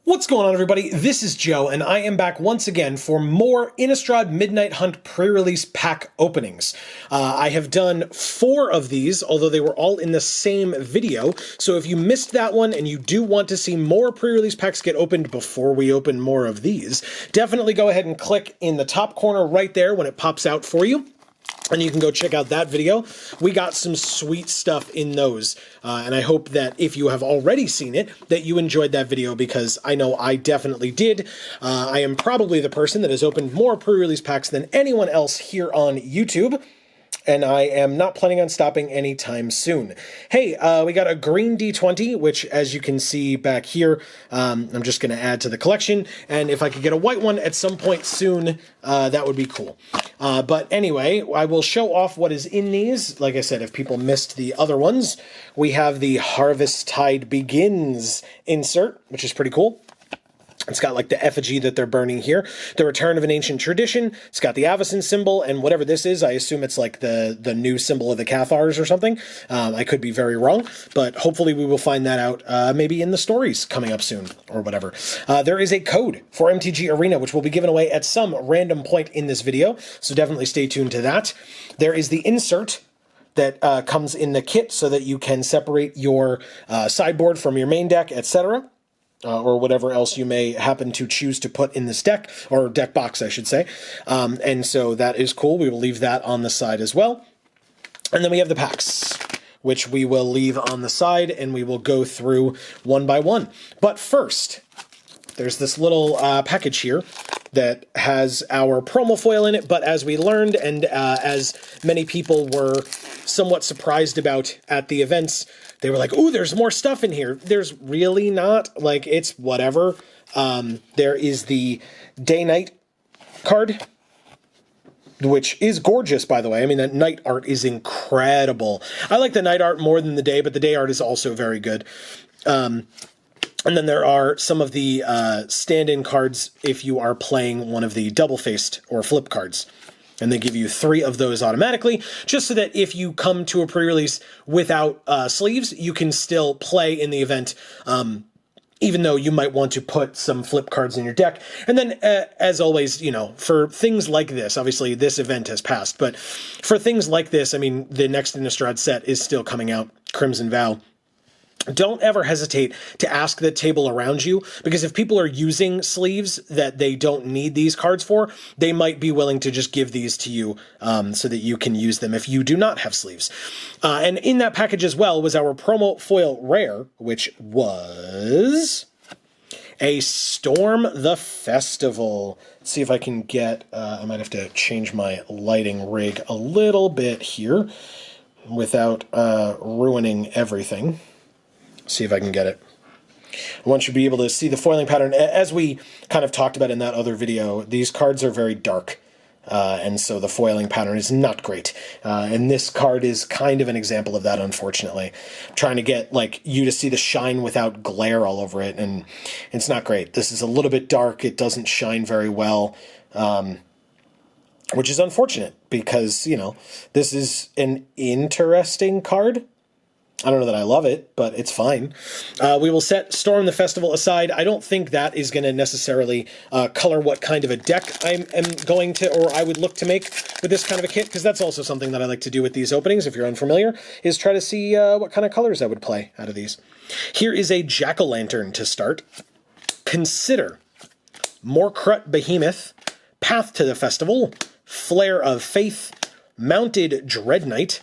What's going on, everybody? This is Joe, and I am back once again for more Innistrad Midnight Hunt pre-release pack openings. I have done 4 of these, although they were all in the same video, so if you missed that one and you do want to see more pre-release packs get opened before we open more of these, definitely go ahead and click in the top corner right there when it pops out for you. And you can go check out that video. We got some sweet stuff in those. And I hope that if you have already seen it, that you enjoyed that video, because I know I definitely did. I am probably the person that has opened more pre-release packs than anyone else here on YouTube. And I am not planning on stopping anytime soon. Hey, we got a green D20, which, as you can see back here, I'm just going to add to the collection. And if I could get a white one at some point soon, that would be cool. But anyway, I will show off what is in these. Like I said, if people missed the other ones, we have the Harvest Tide Begins insert, which is pretty cool. It's got like the effigy that they're burning here. The Return of an Ancient Tradition. It's got the Avacyn symbol, and whatever this is, I assume it's like the new symbol of the Cathars or something. I could be very wrong, but hopefully we will find that out maybe in the stories coming up soon or whatever. There is a code for MTG Arena, which will be given away at some random point in this video, so definitely stay tuned to that. There is the insert that comes in the kit so that you can separate your sideboard from your main deck, etc. Or whatever else you may happen to choose to put in this deck, or deck box, I should say. And so that is cool. We will leave that on the side as well. And then we have the packs, which we will leave on the side, and we will go through one by one. But first, there's this little package here that has our promo foil in it, but as we learned, and as many people were somewhat surprised about at the events, they were like, ooh, there's more stuff in here. There's really not. Like, it's whatever. There is the Day-Night card, which is gorgeous, by the way. I mean, that night art is incredible. I like the night art more than the day, but the day art is also very good. And then there are some of the stand-in cards if you are playing one of the double-faced or flip cards. And they give you 3 of those automatically, just so that if you come to a pre-release without sleeves, you can still play in the event, even though you might want to put some flip cards in your deck. And then, as always, you know, for things like this, obviously this event has passed, but for things like this, I mean, the next Innistrad set is still coming out, Crimson Vow. Don't ever hesitate to ask the table around you, because if people are using sleeves that they don't need these cards for, they might be willing to just give these to you so that you can use them if you do not have sleeves. And in that package as well was our promo foil rare, which was a Storm the Festival. Let's see if I can get, I might have to change my lighting rig a little bit here without ruining everything. See if I can get it. I want you to be able to see the foiling pattern. As we kind of talked about in that other video, these cards are very dark, and so the foiling pattern is not great. And this card is kind of an example of that, unfortunately. I'm trying to get like you to see the shine without glare all over it, and it's not great. This is a little bit dark. It doesn't shine very well, which is unfortunate because, you know, this is an interesting card. I don't know that I love it, but it's fine. We will set Storm the Festival aside. I don't think that is going to necessarily color what kind of a deck I am going to, or I would look to make with this kind of a kit, because that's also something that I like to do with these openings, if you're unfamiliar, is try to see what kind of colors I would play out of these. Here is a Jack-o'-lantern to start. Consider Morkrut Behemoth, Path to the Festival, Flare of Faith, Mounted Dread Knight,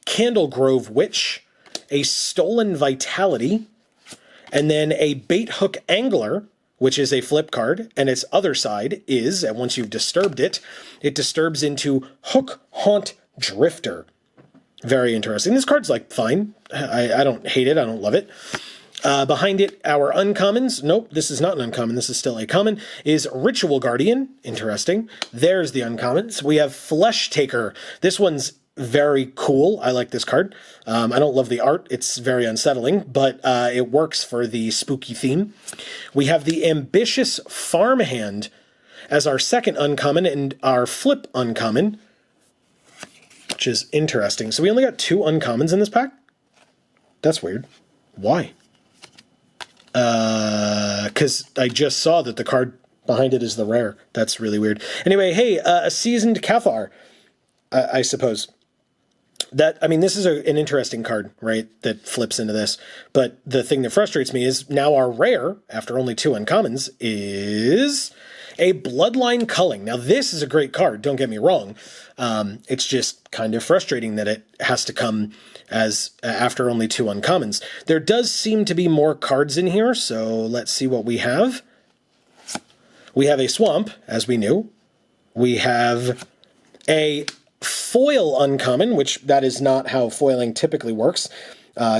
Candlegrove Witch, a Stolen Vitality, and then a Bait Hook Angler, which is a flip card, and its other side is, and once you've disturbed it, it disturbs into Hook Haunt Drifter. Very interesting. This card's like fine. I don't hate it. I don't love it. Behind it, our uncommons. Nope, this is not an uncommon. This is still a common. Is Ritual Guardian. Interesting. There's the uncommons. We have Flesh Taker. This one's very cool. I like this card. I don't love the art. It's very unsettling, but it works for the spooky theme. We have the Ambitious Farmhand as our second uncommon and our flip uncommon, which is interesting. So we only got 2 uncommons in this pack? That's weird. Why? Because I just saw that the card behind it is the rare. That's really weird. Anyway, hey, a Seasoned Cathar, I suppose. This is an interesting card, right, that flips into this. But the thing that frustrates me is now our rare, after only 2 uncommons, is a Bloodline Culling. Now, this is a great card, don't get me wrong. It's just kind of frustrating that it has to come as after only 2 uncommons. There does seem to be more cards in here, so let's see what we have. We have a Swamp, as we knew. We have a foil uncommon, which that is not how foiling typically works.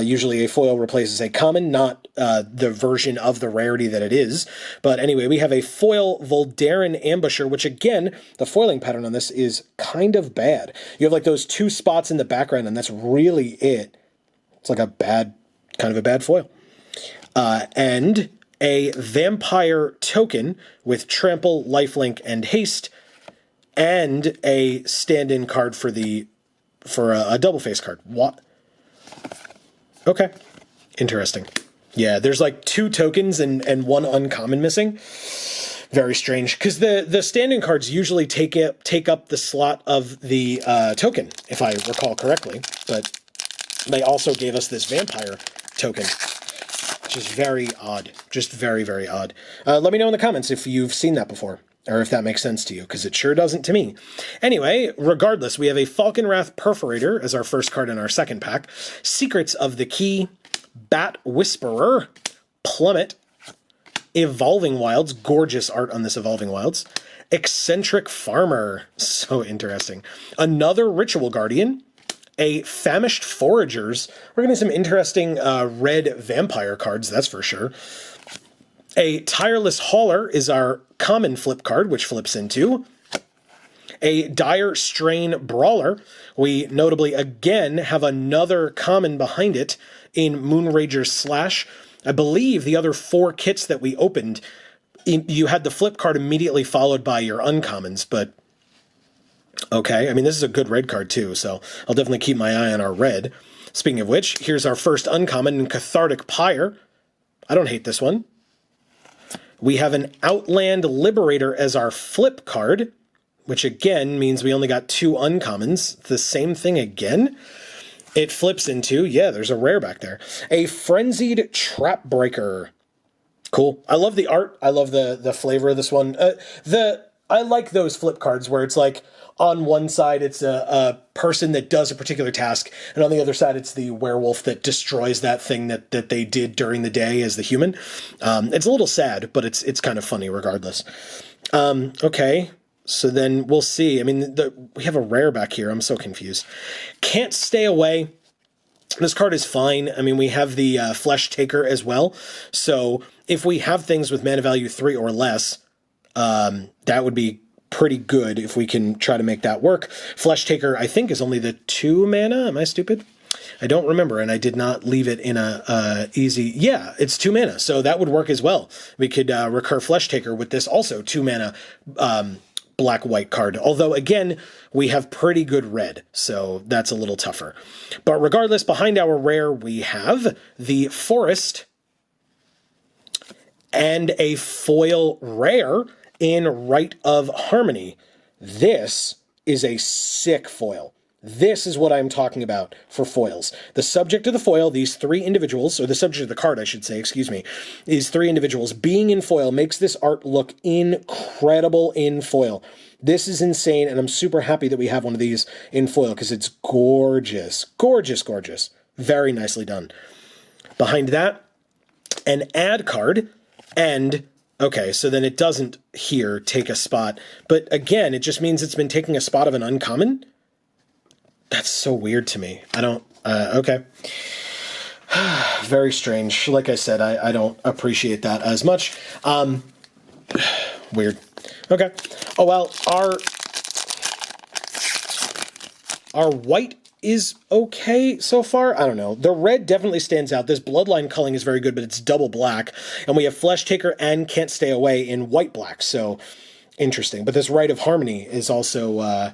Usually a foil replaces a common, not the version of the rarity that it is. But anyway, we have a foil Voldaren Ambusher, which again, the foiling pattern on this is kind of bad. You have like those 2 spots in the background, and that's really it. It's like kind of a bad foil. And a Vampire Token with Trample, Lifelink, and Haste, and a stand-in card for a double face card. What? Okay. Interesting. Yeah, there's like 2 tokens and 1 uncommon missing. Very strange. Because the stand-in cards usually take up the slot of the token, if I recall correctly. But they also gave us this vampire token, which is very odd. Just very, very odd. Let me know in the comments if you've seen that before, or if that makes sense to you, because it sure doesn't to me. Anyway, regardless, we have a Falcon Wrath Perforator as our first card in our second pack, Secrets of the Key, Bat Whisperer, Plummet, Evolving Wilds, gorgeous art on this Evolving Wilds, Eccentric Farmer, so interesting, another Ritual Guardian, a Famished Foragers. We're getting some interesting red vampire cards, that's for sure. A Tireless Hauler is our common flip card, which flips into a Dire Strain Brawler. We notably again have another common behind it in Moonrager Slash. I believe the other 4 kits that we opened, you had the flip card immediately followed by your uncommons, but okay. I mean, this is a good red card too, so I'll definitely keep my eye on our red. Speaking of which, here's our first uncommon in Cathartic Pyre. I don't hate this one. We have an Outland Liberator as our flip card, which again means we only got 2 uncommons. The same thing again. It flips into, yeah, there's a rare back there, a Frenzied Trapbreaker. Cool. I love the art. I love the flavor of this one. I like those flip cards where it's like on one side it's a person that does a particular task, and on the other side it's the werewolf that destroys that thing that they did during the day as the human. It's a little sad, but it's kind of funny regardless. Okay, so then we'll see. I mean, we have a rare back here. I'm so confused. Can't Stay Away. This card is fine. I mean, we have the Flesh Taker as well. So if we have things with mana value 3 or less, that would be pretty good if we can try to make that work. Flesh Taker, I think, is only the 2 mana. Am I stupid? I don't remember, and I did not leave it in a easy... Yeah, it's 2 mana, so that would work as well. We could recur Flesh Taker with this also 2 mana black-white card. Although, again, we have pretty good red, so that's a little tougher. But regardless, behind our rare, we have the Forest and a foil rare in Rite of Harmony. This is a sick foil. This is what I'm talking about for foils. The subject of the foil, these 3 individuals, or the subject of the card, I should say, excuse me, these 3 individuals being in foil makes this art look incredible in foil. This is insane, and I'm super happy that we have one of these in foil because it's gorgeous. Gorgeous, gorgeous. Very nicely done. Behind that, an ad card, and... okay, so then it doesn't here take a spot. But again, it just means it's been taking a spot of an uncommon? That's so weird to me. I don't... okay. Very strange. Like I said, I don't appreciate that as much. Weird. Okay. Oh, well, our white is okay so far. I don't know. The red definitely stands out. This Bloodline Culling is very good, but it's double black. And we have Flesh Taker and Can't Stay Away in white black. So interesting. But this Rite of Harmony is also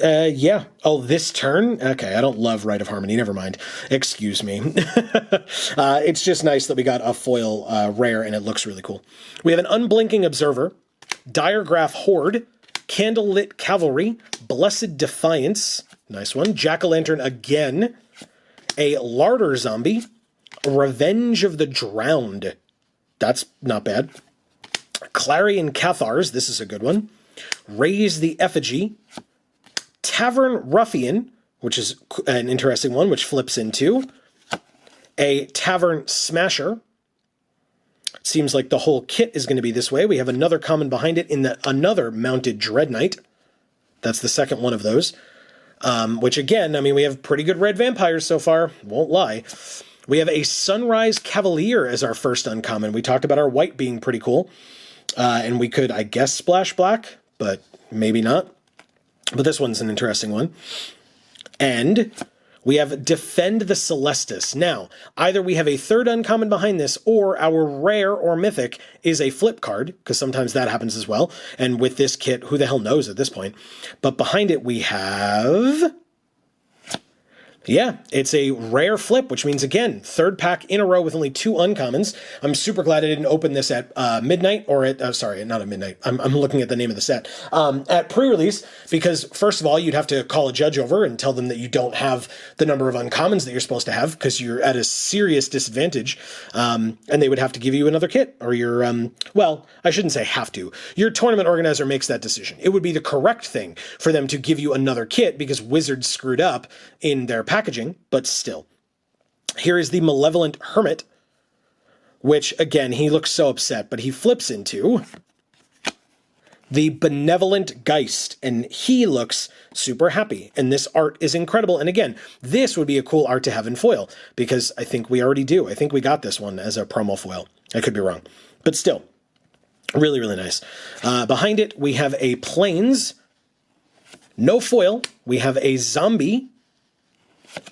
Yeah. Oh, this turn? Okay, I don't love Rite of Harmony. Never mind. Excuse me. It's just nice that we got a foil rare, and it looks really cool. We have an Unblinking Observer, Diregraph Horde, Candlelit Cavalry, Blessed Defiance, nice one, Jack-o'-lantern again, a Larder Zombie, Revenge of the Drowned, that's not bad, Clarion Cathars, this is a good one, Raise the Effigy, Tavern Ruffian, which is an interesting one, which flips into a Tavern Smasher. Seems like the whole kit is going to be this way. We have another common behind it in another Mounted Dread Knight. That's the second one of those. Which again, I mean, we have pretty good red vampires so far. Won't lie. We have a Sunrise Cavalier as our first uncommon. We talked about our white being pretty cool. And we could, I guess, splash black, but maybe not. But this one's an interesting one. And we have Defend the Celestis. Now, either we have a third uncommon behind this, or our rare or mythic is a flip card, because sometimes that happens as well. And with this kit, who the hell knows at this point? But behind it we have... Yeah, it's a rare flip, which means, again, third pack in a row with only 2 uncommons. I'm super glad I didn't open this at midnight, or at, sorry, not at midnight. I'm looking at the name of the set. At pre-release, because first of all, you'd have to call a judge over and tell them that you don't have the number of uncommons that you're supposed to have, because you're at a serious disadvantage, and they would have to give you another kit, or your, well, I shouldn't say have to. Your tournament organizer makes that decision. It would be the correct thing for them to give you another kit, because Wizards screwed up in their packaging, but still. Here is the Malevolent Hermit, which, again, he looks so upset, but he flips into the Benevolent Geist, and he looks super happy, and this art is incredible. And again, this would be a cool art to have in foil, because I think we already do. I think we got this one as a promo foil. I could be wrong, but still, really, really nice. Behind it, we have a Plains, no foil. We have a Zombie,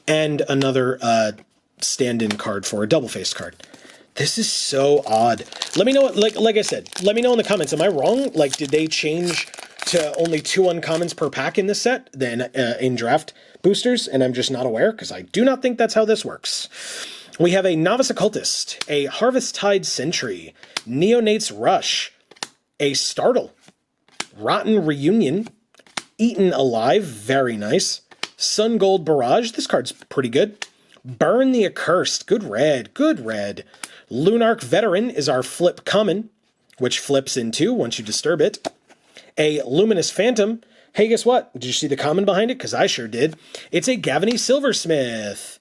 and another stand-in card for a double-faced card. This is so odd. Let me know, like I said, let me know in the comments. Am I wrong? Like, did they change to only 2 uncommons per pack in this set than in draft boosters? And I'm just not aware, because I do not think that's how this works. We have a Novice Occultist, a Harvesttide Sentry, Neonate's Rush, a Startle, Rotten Reunion, Eaten Alive, very nice, Sun Gold Barrage, this card's pretty good. Burn the Accursed, good red, good red. Lunarch Veteran is our flip common, which flips into once you disturb it. A Luminous Phantom. Hey, guess what? Did you see the common behind it? Because I sure did. It's a Gavany Silversmith.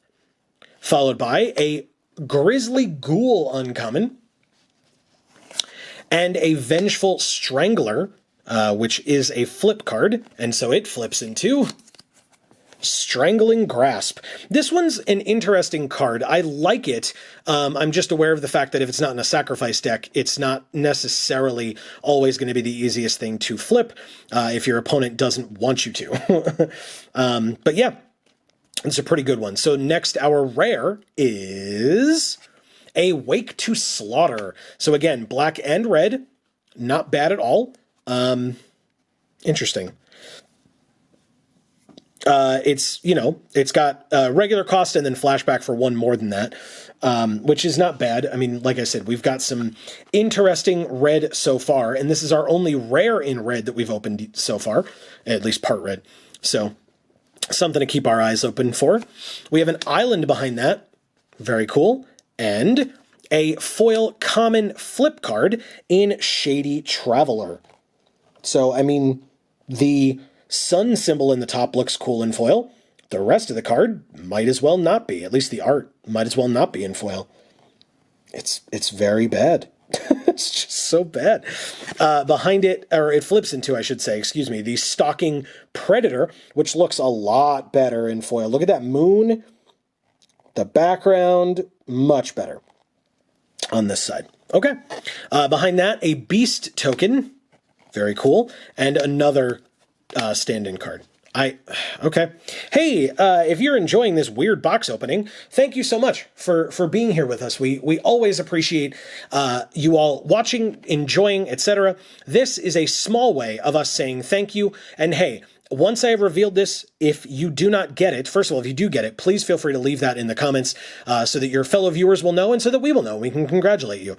Followed by a Grizzly Ghoul uncommon. And a Vengeful Strangler, which is a flip card. And so it flips into Strangling Grasp. This one's an interesting card. I like it. I'm just aware of the fact that if it's not in a sacrifice deck, it's not necessarily always going to be the easiest thing to flip if your opponent doesn't want you to. But yeah, it's a pretty good one. So next, our rare is a Wake to Slaughter. So again, black and red, not bad at all. Interesting. It's, you know, it's got regular cost and then flashback for 1 more than that, which is not bad. I mean, like I said, we've got some interesting red so far, and this is our only rare in red that we've opened so far, at least part red. So something to keep our eyes open for. We have an island behind that. Very cool. And a foil common flip card in Shady Traveler. So, I mean, the sun symbol in the top looks cool in foil. The rest of the card might as well not be. At least the art might as well not be in foil. It's very bad. It's just so bad. Behind it, or it flips into, I should say, excuse me, the Stalking Predator, which looks a lot better in foil. Look at that moon. The background, much better on this side. Okay. Behind that, a Beast token. Very cool. And another stand-in card. Okay. Hey, if you're enjoying this weird box opening, thank you so much for being here with us. We always appreciate you all watching, enjoying, etc. This is a small way of us saying thank you. And hey, once I have revealed this, if you do not get it, first of all, if you do get it, please feel free to leave that in the comments so that your fellow viewers will know and so that we will know. We can congratulate you.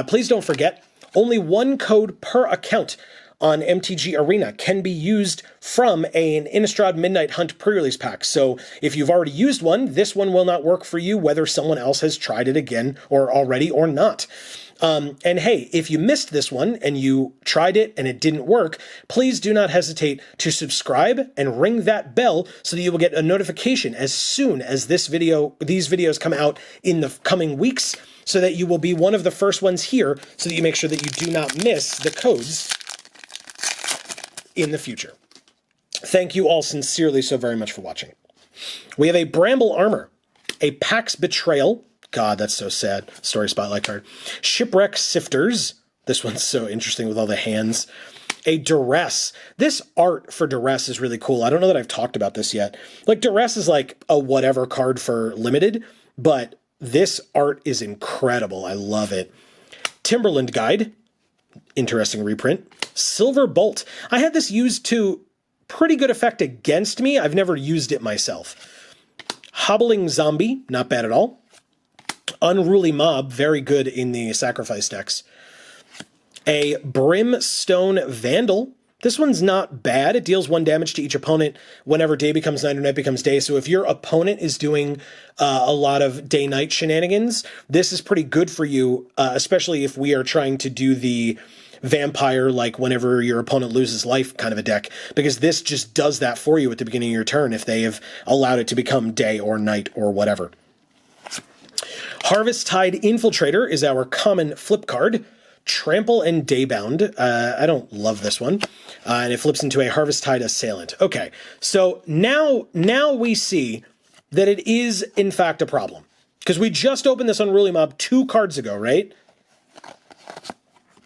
Please don't forget, only one code per account on MTG Arena can be used from an Innistrad Midnight Hunt pre-release pack. So if you've already used one, this one will not work for you, whether someone else has tried it again or already or not. And hey, if you missed this one and you tried it and it didn't work, please do not hesitate to subscribe and ring that bell so that you will get a notification as soon as these videos come out in the coming weeks, so that you will be one of the first ones here, so that you make sure that you do not miss the codes in the future. Thank you all sincerely so very much for watching. We have a Bramble Armor, a Pax Betrayal. God, that's so sad. Story Spotlight card. Shipwreck Sifters. This one's so interesting with all the hands. A Duress. This art for Duress is really cool. I don't know that I've talked about this yet. Like, Duress is like a whatever card for limited, but this art is incredible. I love it. Timberland Guide. Interesting reprint. Silver Bolt. I had this used to pretty good effect against me. I've never used it myself. Hobbling Zombie. Not bad at all. Unruly Mob, very good in the sacrifice decks. A Brimstone Vandal. This one's not bad. It deals 1 damage to each opponent whenever day becomes night or night becomes day. So if your opponent is doing a lot of day-night shenanigans, this is pretty good for you, especially if we are trying to do the vampire, like whenever your opponent loses life kind of a deck, because this just does that for you at the beginning of your turn if they have allowed it to become day or night or whatever. Harvesttide Infiltrator is our common flip card. Trample and Daybound. I don't love this one. And it flips into a Harvesttide Assailant. Okay, so now we see that it is, in fact, a problem. Because we just opened this Unruly Mob 2 cards ago, right?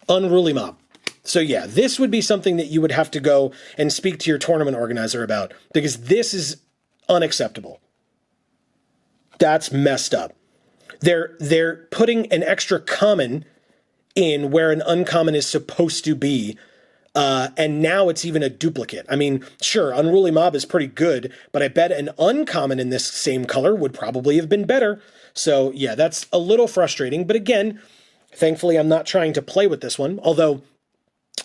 Unruly Mob. So yeah, this would be something that you would have to go and speak to your tournament organizer about, because this is unacceptable. That's messed up. They're putting an extra common in where an uncommon is supposed to be, and now it's even a duplicate. I mean, sure, Unruly Mob is pretty good, but I bet an uncommon in this same color would probably have been better. So yeah, that's a little frustrating, but again, thankfully I'm not trying to play with this one, although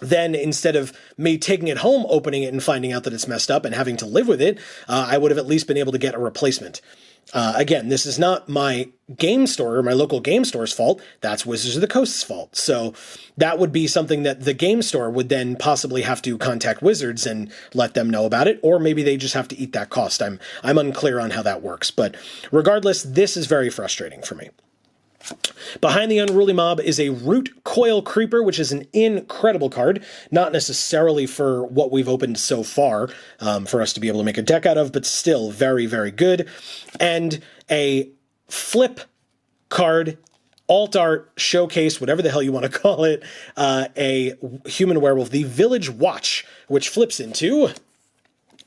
then instead of me taking it home, opening it and finding out that it's messed up and having to live with it, I would have at least been able to get a replacement. Again, this is not my game store or my local game store's fault. That's Wizards of the Coast's fault. So that would be something that the game store would then possibly have to contact Wizards and let them know about it, or maybe they just have to eat that cost. I'm unclear on how that works, but regardless, this is very frustrating for me. Behind the Unruly Mob is a Root Coil Creeper, which is an incredible card. Not necessarily for what we've opened so far, for us to be able to make a deck out of, but still very, very good. And a flip card, alt art, showcase, whatever the hell you want to call it, a human werewolf, the Village Watch, which flips into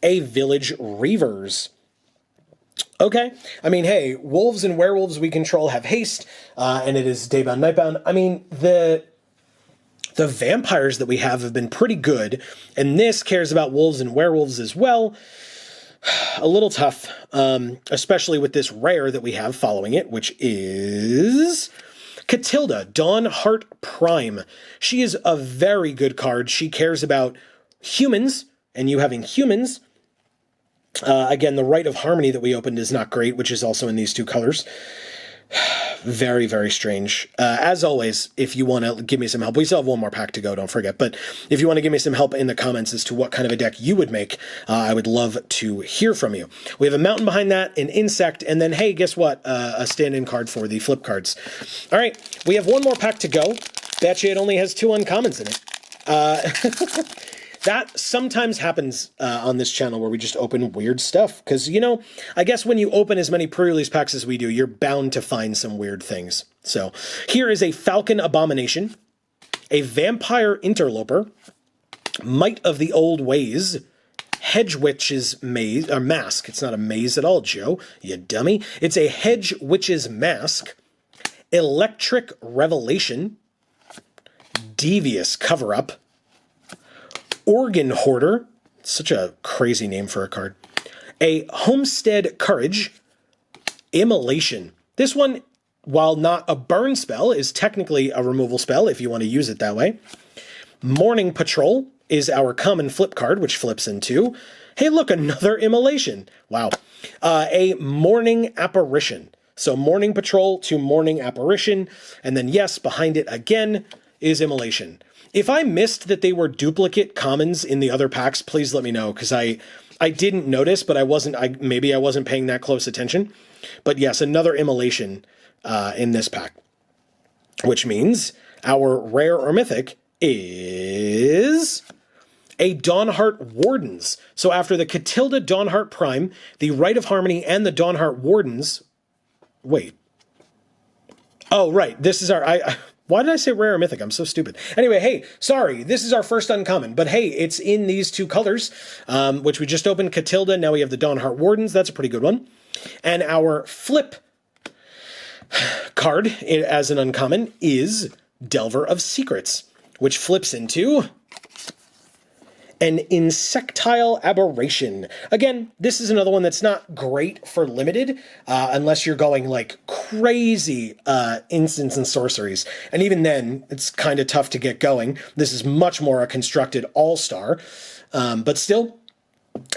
a Village Reavers. Okay, I mean, hey, wolves and werewolves we control have haste, and it is daybound, nightbound. I mean, the vampires that we have been pretty good, and this cares about wolves and werewolves as well. A little tough, especially with this rare that we have following it, which is Catilda, Dawnheart Prime. She is a very good card. She cares about humans, and you having humans. Again, the Rite of Harmony that we opened is not great, which is also in these 2 colors. Very, very strange. As always, if you want to give me some help, we still have 1 more pack to go, don't forget. But if you want to give me some help in the comments as to what kind of a deck you would make, I would love to hear from you. We have a mountain behind that, an insect, and then, hey, guess what? A stand-in card for the flip cards. All right, we have 1 more pack to go. Betcha it only has 2 uncommons in it. That sometimes happens on this channel where we just open weird stuff. Because, you know, I guess when you open as many pre-release packs as we do, you're bound to find some weird things. So here is a Falcon Abomination, a Vampire Interloper, Might of the Old Ways, Hedge Witch's Maze, or Mask. It's not a maze at all, Joe, you dummy. It's a Hedge Witch's Mask, Electric Revelation, Devious Cover-Up, Organ Hoarder, Such a crazy name for a card. A Homestead Courage, Immolation. This one, while not a burn spell, is technically a removal spell if you want to use it that way. Morning Patrol is our common flip card, which flips into, hey look, another Immolation. Wow. A Morning Apparition. So Morning Patrol to Morning Apparition, and then yes, behind it again is Immolation. If I missed that they were duplicate commons in the other packs, please let me know, because I didn't notice, but maybe I wasn't paying that close attention. But yes, another Immolation in this pack, which means our rare or mythic is a Dawnheart Wardens. So after the Catilda Dawnheart Prime, the Rite of Harmony, and the Dawnheart Wardens... Wait. Oh, right. This is our... why did I say rare or mythic? I'm so stupid. Anyway, hey, sorry. This is our first uncommon. But hey, it's in these two colors, which we just opened. Catilda. Now we have the Dawnheart Wardens. That's a pretty good one. And our flip card as an uncommon is Delver of Secrets, which flips into an Insectile Aberration. Again, this is another one that's not great for limited, unless you're going like crazy instants and sorceries. And even then, it's kind of tough to get going. This is much more a constructed all-star. But still,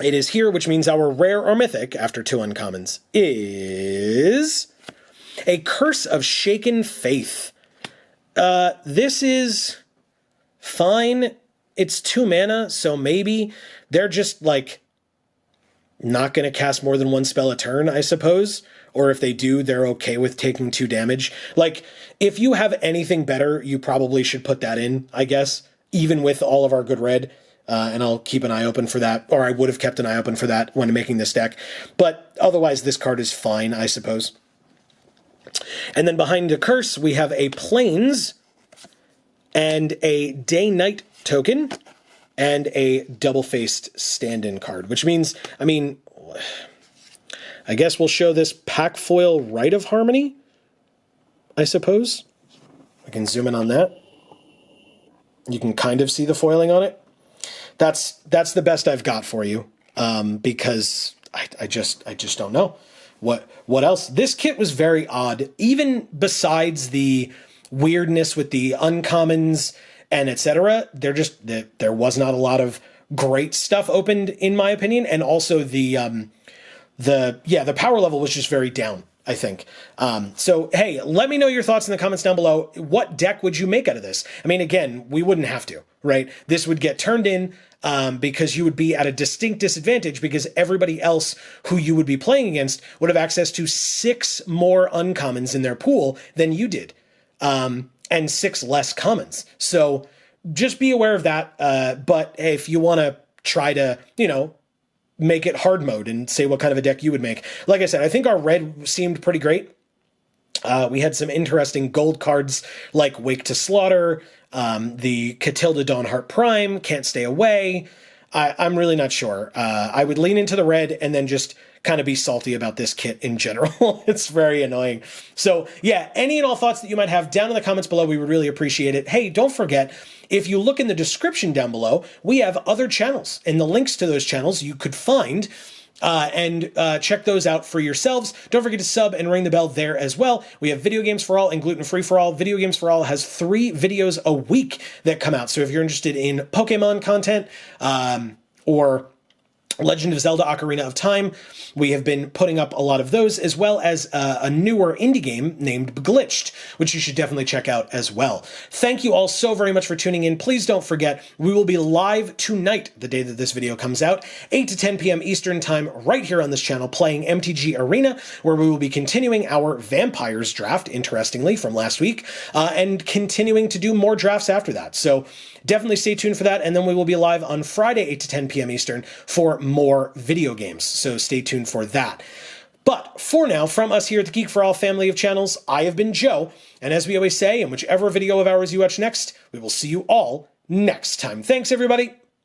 it is here, which means our rare or mythic, after two uncommons, is a Curse of Shaken Faith. This is fine. It's 2 mana, so maybe they're just, like, not going to cast more than one spell a turn, I suppose. Or if they do, they're okay with taking 2 damage. Like, if you have anything better, you probably should put that in, I guess, even with all of our good red. And I'll keep an eye open for that, or I would have kept an eye open for that when making this deck. But otherwise, this card is fine, I suppose. And then behind the Curse, we have a Plains and a Day-Night token and a double-faced stand-in card, which means, I mean, I guess we'll show this pack foil Rite of Harmony, I suppose. I can zoom in on that. You can kind of see the foiling on it. That's the best I've got for you, because I just don't know what else. This kit was very odd, even besides the weirdness with the uncommons and etc. There was not a lot of great stuff opened, in my opinion, and also the power level was just very down, I think. So hey, let me know your thoughts in the comments down below. What deck would you make out of this? I mean, again, we wouldn't have to, right? This would get turned in because you would be at a distinct disadvantage, because everybody else who you would be playing against would have access to 6 more uncommons in their pool than you did. And 6 less commons. So just be aware of that. But hey, if you want to try to, make it hard mode and say what kind of a deck you would make. Like I said, I think our red seemed pretty great. We had some interesting gold cards like Wake to Slaughter, the Catilda Dawnheart Prime, Can't Stay Away. I'm really not sure. I would lean into the red and then just kind of be salty about this kit in general. It's very annoying. So yeah, any and all thoughts that you might have down in the comments below, we would really appreciate it. Hey, don't forget, if you look in the description down below, we have other channels, and the links to those channels you could find and check those out for yourselves. Don't forget to sub and ring the bell there as well. We have Video Games for All and Gluten Free for All. Video Games for All has 3 videos a week that come out. So if you're interested in Pokemon content or Legend of Zelda Ocarina of Time, we have been putting up a lot of those, as well as a newer indie game named Glitched, which you should definitely check out as well. Thank you all so very much for tuning in. Please don't forget, we will be live tonight, the day that this video comes out, 8 to 10 p.m. Eastern Time, right here on this channel, playing MTG Arena, where we will be continuing our Vampires draft, interestingly, from last week, and continuing to do more drafts after that. So definitely stay tuned for that, and then we will be live on Friday, 8 to 10 p.m. Eastern, for more video games, so stay tuned for that. But for now, from us here at the Geek for All family of channels, I have been Joe, and as we always say, in whichever video of ours you watch next, we will see you all next time. Thanks, everybody!